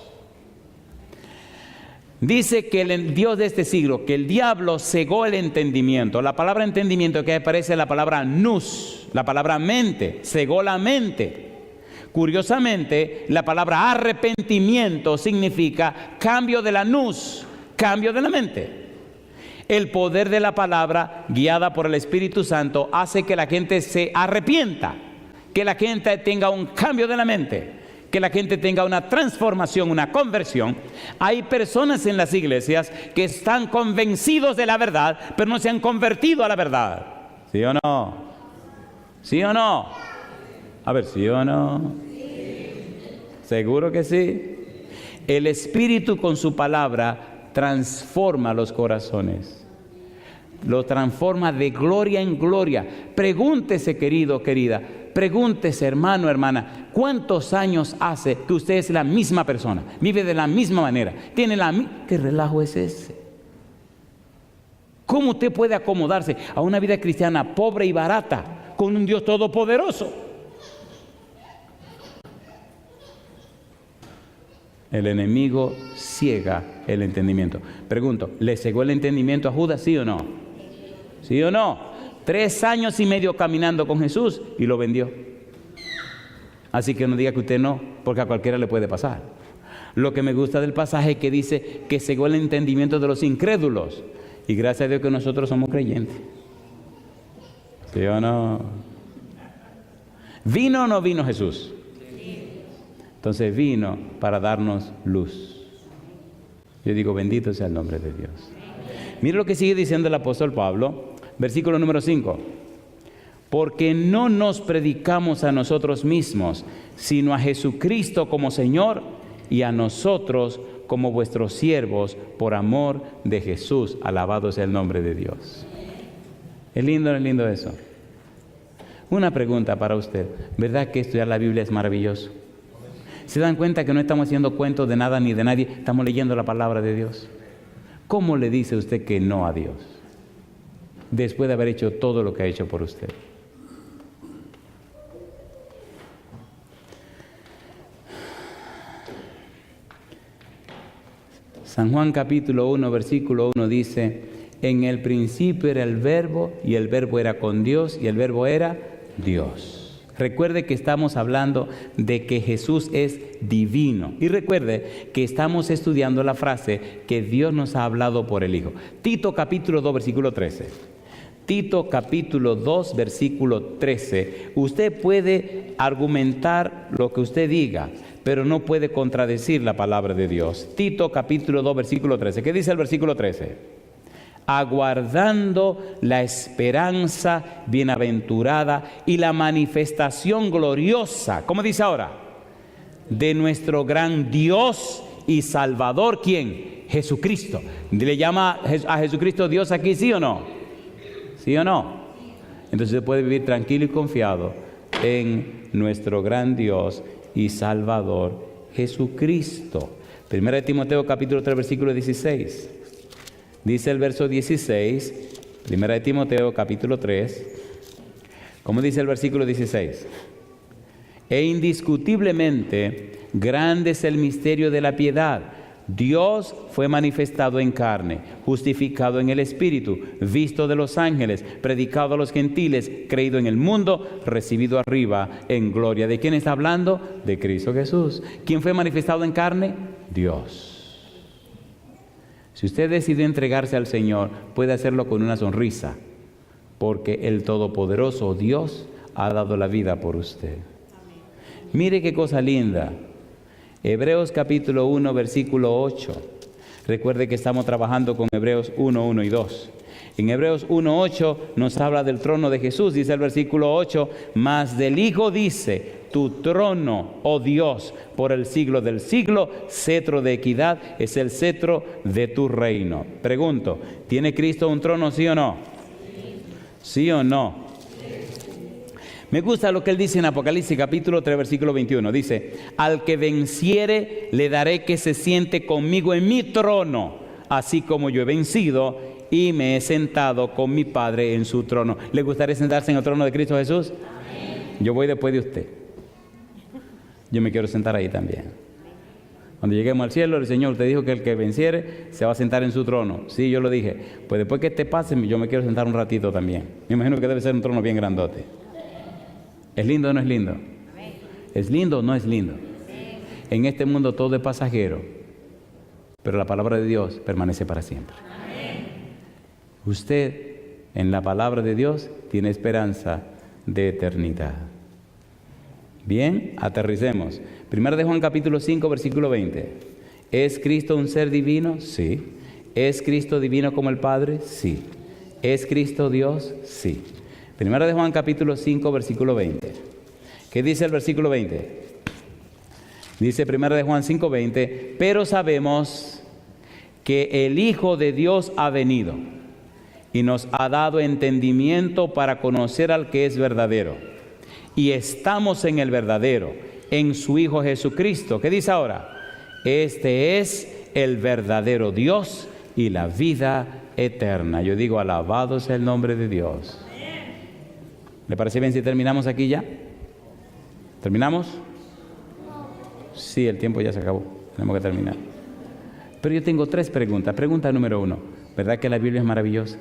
Dice que el Dios de este siglo, que el diablo cegó el entendimiento. La palabra entendimiento que aparece es la palabra nous, la palabra mente, cegó la mente. Curiosamente, la palabra arrepentimiento significa cambio de la nous, cambio de la mente. El poder de la palabra, guiada por el Espíritu Santo, hace que la gente se arrepienta, que la gente tenga un cambio de la mente, que la gente tenga una transformación, una conversión. Hay personas en las iglesias que están convencidos de la verdad, pero no se han convertido a la verdad. ¿Sí o no? ¿Sí o no? A ver, ¿sí o no? ¿Seguro que sí? El Espíritu con su palabra transforma los corazones. Lo transforma de gloria en gloria. Pregúntese, querido, querida. Pregúntese, hermano, hermana, ¿cuántos años hace que usted es la misma persona? Vive de la misma manera. Tiene ¿Qué relajo es ese? ¿Cómo usted puede acomodarse a una vida cristiana pobre y barata con un Dios todopoderoso? El enemigo ciega el entendimiento. Pregunto, ¿le cegó el entendimiento a Judas, sí o no? ¿Sí o no? 3 años y medio caminando con Jesús y lo vendió. Así que no diga que usted no, porque a cualquiera le puede pasar. Lo que me gusta del pasaje es que dice que cegó el entendimiento de los incrédulos. Y gracias a Dios que nosotros somos creyentes. ¿Sí o no? ¿Vino o no vino Jesús? Entonces vino para darnos luz. Yo digo, bendito sea el nombre de Dios. Mire lo que sigue diciendo el apóstol Pablo, versículo número 5. Porque no nos predicamos a nosotros mismos, sino a Jesucristo como Señor y a nosotros como vuestros siervos por amor de Jesús. Alabado sea el nombre de Dios. ¿Es lindo o no es lindo eso? Una pregunta para usted. ¿Verdad que estudiar la Biblia es maravilloso? ¿Se dan cuenta que no estamos haciendo cuentos de nada ni de nadie? Estamos leyendo la palabra de Dios. ¿Cómo le dice usted que no a Dios? Después de haber hecho todo lo que ha hecho por usted. San Juan capítulo 1, versículo 1 dice: en el principio era el Verbo, y el Verbo era con Dios, y el Verbo era Dios. Recuerde que estamos hablando de que Jesús es divino. Y recuerde que estamos estudiando la frase que Dios nos ha hablado por el Hijo. Tito capítulo 2, versículo 13. Tito capítulo 2, versículo 13. Usted puede argumentar lo que usted diga, pero no puede contradecir la palabra de Dios. Tito capítulo 2, versículo 13. ¿Qué dice el versículo 13? Aguardando la esperanza bienaventurada y la manifestación gloriosa, ¿cómo dice ahora? De nuestro gran Dios y Salvador, ¿quién? Jesucristo. ¿Le llama a Jesucristo Dios aquí, sí o no? ¿Sí o no? Entonces se puede vivir tranquilo y confiado en nuestro gran Dios y Salvador Jesucristo. Primera de Timoteo capítulo 3, versículo 16. Dice el verso 16, Primera de Timoteo capítulo 3, ¿cómo dice el versículo 16? E indiscutiblemente grande es el misterio de la piedad. Dios fue manifestado en carne, justificado en el Espíritu, visto de los ángeles, predicado a los gentiles, creído en el mundo, recibido arriba en gloria. ¿De quién está hablando? De Cristo Jesús. ¿Quién fue manifestado en carne? Dios. Si usted decide entregarse al Señor, puede hacerlo con una sonrisa, porque el Todopoderoso Dios ha dado la vida por usted. Mire qué cosa linda. Hebreos capítulo 1, versículo 8. Recuerde que estamos trabajando con Hebreos 1, 1 y 2. En Hebreos 1, 8 nos habla del trono de Jesús. Dice el versículo 8, mas del Hijo dice: tu trono, oh Dios, por el siglo del siglo, cetro de equidad es el cetro de tu reino. Pregunto, ¿tiene Cristo un trono, sí o no? ¿Sí o no? Me gusta lo que él dice en Apocalipsis capítulo 3, versículo 21. Dice: al que venciere le daré que se siente conmigo en mi trono, así como yo he vencido y me he sentado con mi Padre en su trono. ¿Le gustaría sentarse en el trono de Cristo Jesús? Amén. Yo voy después de usted. Yo me quiero sentar ahí también. Cuando lleguemos al cielo, el Señor te dijo que el que venciere se va a sentar en su trono. Sí, yo lo dije. Pues después que te pase, yo me quiero sentar un ratito también. Me imagino que debe ser un trono bien grandote. ¿Es lindo o no es lindo? ¿Es lindo o no es lindo? En este mundo todo es pasajero, pero la palabra de Dios permanece para siempre. Usted, en la palabra de Dios, tiene esperanza de eternidad. Bien, aterricemos. Primera de Juan capítulo 5, versículo 20. ¿Es Cristo un ser divino? Sí. ¿Es Cristo divino como el Padre? Sí. ¿Es Cristo Dios? Sí. Primera de Juan capítulo 5, versículo 20. ¿Qué dice el versículo 20? Dice Primera de Juan 5, 20. Pero sabemos que el Hijo de Dios ha venido y nos ha dado entendimiento para conocer al que es verdadero. Y estamos en el verdadero, en su Hijo Jesucristo. ¿Qué dice ahora? Este es el verdadero Dios y la vida eterna. Yo digo, alabado sea el nombre de Dios. ¿Le parece bien si terminamos aquí ya? ¿Terminamos? Sí, el tiempo ya se acabó. Tenemos que terminar. Pero yo tengo 3 preguntas. Pregunta número 1. ¿Verdad que la Biblia es maravillosa?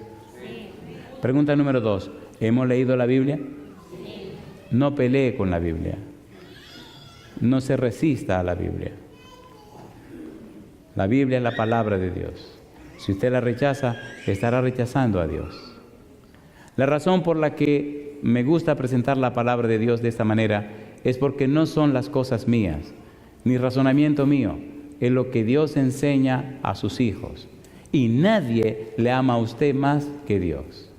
Pregunta número 2. ¿Hemos leído la Biblia? No pelee con la Biblia. No se resista a la Biblia. La Biblia es la palabra de Dios. Si usted la rechaza, estará rechazando a Dios. La razón por la que me gusta presentar la palabra de Dios de esta manera es porque no son las cosas mías, ni razonamiento mío. Es lo que Dios enseña a sus hijos. Y nadie le ama a usted más que Dios.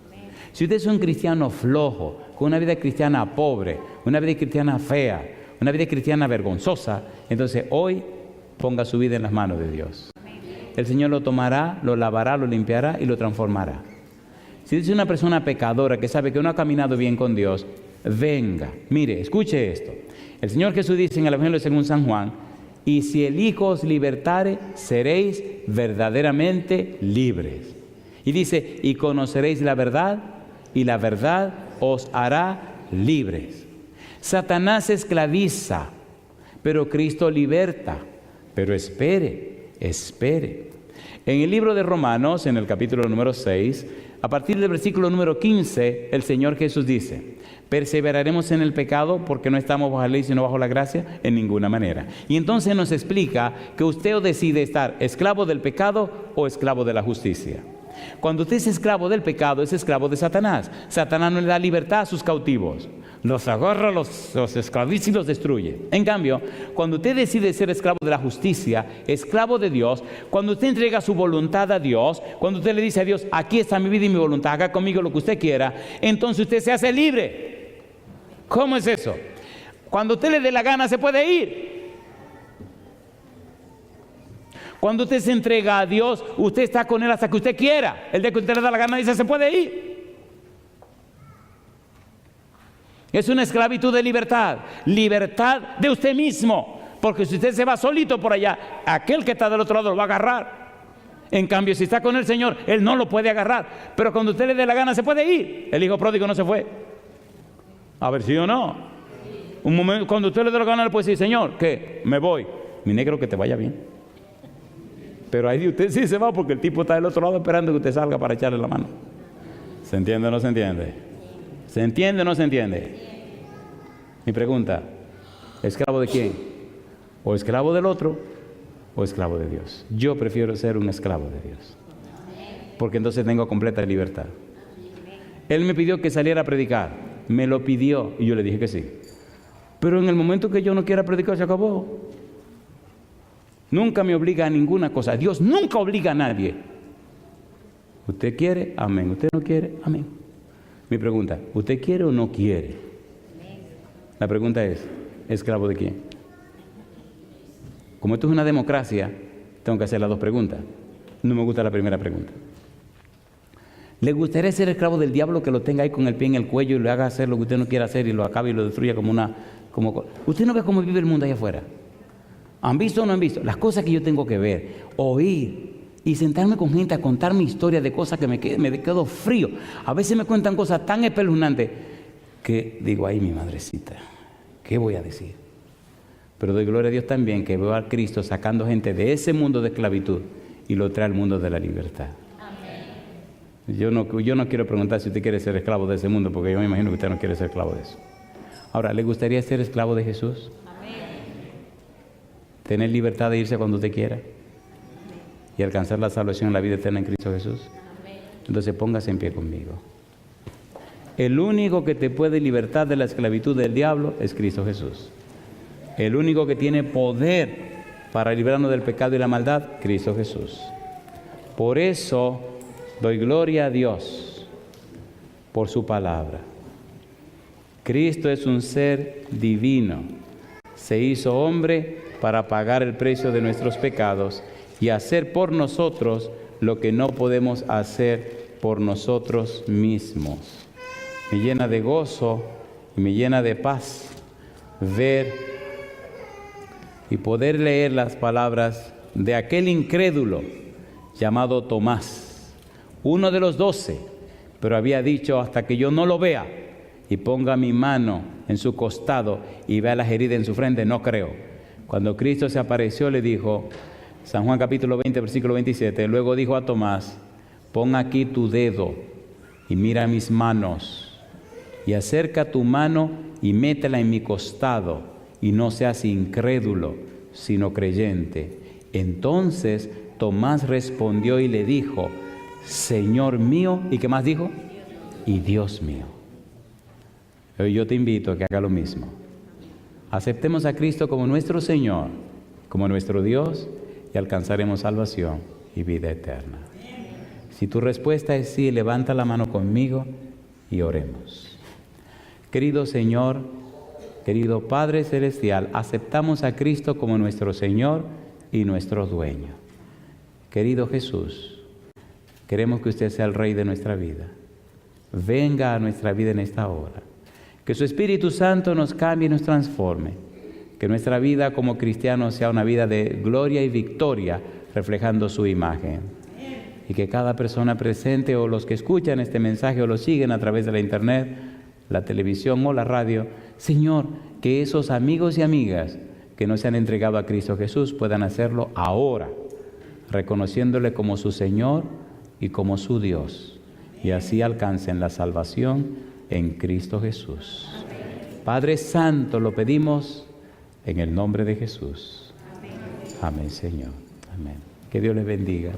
Si usted es un cristiano flojo, con una vida cristiana pobre, una vida cristiana fea, una vida cristiana vergonzosa, entonces hoy ponga su vida en las manos de Dios. El Señor lo tomará, lo lavará, lo limpiará y lo transformará. Si dice una persona pecadora que sabe que no ha caminado bien con Dios, venga, mire, escuche esto. El Señor Jesús dice en el Evangelio según San Juan, y si el Hijo os libertare, seréis verdaderamente libres. Y dice, y conoceréis la verdad, y la verdad os hará libres. Satanás esclaviza, pero Cristo liberta. Pero espere. En el libro de Romanos, en el capítulo número 6, a partir del versículo número 15, el Señor Jesús dice, ¿perseveraremos en el pecado porque no estamos bajo la ley sino bajo la gracia? En ninguna manera. Y entonces nos explica que usted decide estar esclavo del pecado o esclavo de la justicia. Cuando usted es esclavo del pecado, es esclavo de Satanás. Satanás no le da libertad a sus cautivos. Los agarra, los esclaviza y los destruye. En cambio, cuando usted decide ser esclavo de la justicia, esclavo de Dios, cuando usted entrega su voluntad a Dios, cuando usted le dice a Dios, aquí está mi vida y mi voluntad, haga conmigo lo que usted quiera, entonces usted se hace libre. ¿Cómo es eso? Cuando usted le dé la gana, se puede ir. Cuando usted se entrega a Dios, usted está con Él hasta que usted quiera. El día que usted le da la gana, dice, se puede ir. Es una esclavitud de libertad. Libertad de usted mismo. Porque si usted se va solito por allá, aquel que está del otro lado lo va a agarrar. En cambio, si está con el Señor, Él no lo puede agarrar. Pero cuando usted le dé la gana, se puede ir. El hijo pródigo no se fue. A ver, ¿sí o no? Un momento, cuando usted le dé la gana, le puede decir, Señor, ¿qué? Me voy. Mi negro, que te vaya bien. Pero ahí usted sí se va porque el tipo está del otro lado esperando que usted salga para echarle la mano. ¿Se entiende o no se entiende? ¿Se entiende o no se entiende? Mi pregunta, ¿esclavo de quién? ¿O esclavo del otro o esclavo de Dios? Yo prefiero ser un esclavo de Dios. Porque entonces tengo completa libertad. Él me pidió que saliera a predicar. Me lo pidió y yo le dije que sí. Pero en el momento que yo no quiera predicar, se acabó. Nunca me obliga a ninguna cosa. Dios nunca obliga a nadie. Usted quiere, amén. Usted no quiere, amén. Mi pregunta, ¿usted quiere o no quiere? La pregunta es, ¿esclavo de quién? Como esto es una democracia, tengo que hacer las dos preguntas. No me gusta la primera pregunta. ¿Le gustaría ser esclavo del diablo que lo tenga ahí con el pie en el cuello y le haga hacer lo que usted no quiera hacer y lo acabe y lo destruya como una... Usted no ve cómo vive el mundo allá afuera. ¿Han visto o no han visto? Las cosas que yo tengo que ver, oír y sentarme con gente a contar mi historia de cosas que me quedo frío. A veces me cuentan cosas tan espeluznantes que digo, ay, mi madrecita, ¿qué voy a decir? Pero doy gloria a Dios también que veo a Cristo sacando gente de ese mundo de esclavitud y lo trae al mundo de la libertad. Amén. Yo no quiero preguntar si usted quiere ser esclavo de ese mundo, porque yo me imagino que usted no quiere ser esclavo de eso. Ahora, ¿le gustaría ser esclavo de Jesús? Tener libertad de irse cuando usted quiera y alcanzar la salvación en la vida eterna en Cristo Jesús. Entonces póngase en pie conmigo. El único que te puede libertar de la esclavitud del diablo es Cristo Jesús. El único que tiene poder para librarnos del pecado y la maldad, Cristo Jesús. Por eso doy gloria a Dios por su palabra. Cristo es un ser divino. Se hizo hombre para pagar el precio de nuestros pecados y hacer por nosotros lo que no podemos hacer por nosotros mismos. Me llena de gozo y me llena de paz ver y poder leer las palabras de aquel incrédulo llamado Tomás, uno de los 12, pero había dicho, hasta que yo no lo vea y ponga mi mano en su costado y vea las heridas en su frente, no creo. Cuando Cristo se apareció, le dijo, San Juan capítulo 20, versículo 27, luego dijo a Tomás, pon aquí tu dedo y mira mis manos, y acerca tu mano y métela en mi costado, y no seas incrédulo, sino creyente. Entonces Tomás respondió y le dijo, Señor mío, ¿y qué más dijo? Y Dios mío. Hoy yo te invito a que haga lo mismo. Aceptemos a Cristo como nuestro Señor, como nuestro Dios, y alcanzaremos salvación y vida eterna. Si tu respuesta es sí, levanta la mano conmigo y oremos. Querido Señor, querido Padre Celestial, aceptamos a Cristo como nuestro Señor y nuestro dueño. Querido Jesús, queremos que usted sea el Rey de nuestra vida. venga a nuestra vida en esta hora. Que su Espíritu Santo nos cambie y nos transforme. Que nuestra vida como cristianos sea una vida de gloria y victoria, reflejando su imagen. Y que cada persona presente o los que escuchan este mensaje o lo siguen a través de la internet, la televisión o la radio, Señor, que esos amigos y amigas que no se han entregado a Cristo Jesús puedan hacerlo ahora, reconociéndole como su Señor y como su Dios, y así alcancen la salvación en Cristo Jesús. Padre Santo, lo pedimos en el nombre de Jesús. Amén, Señor. Amén. Que Dios les bendiga.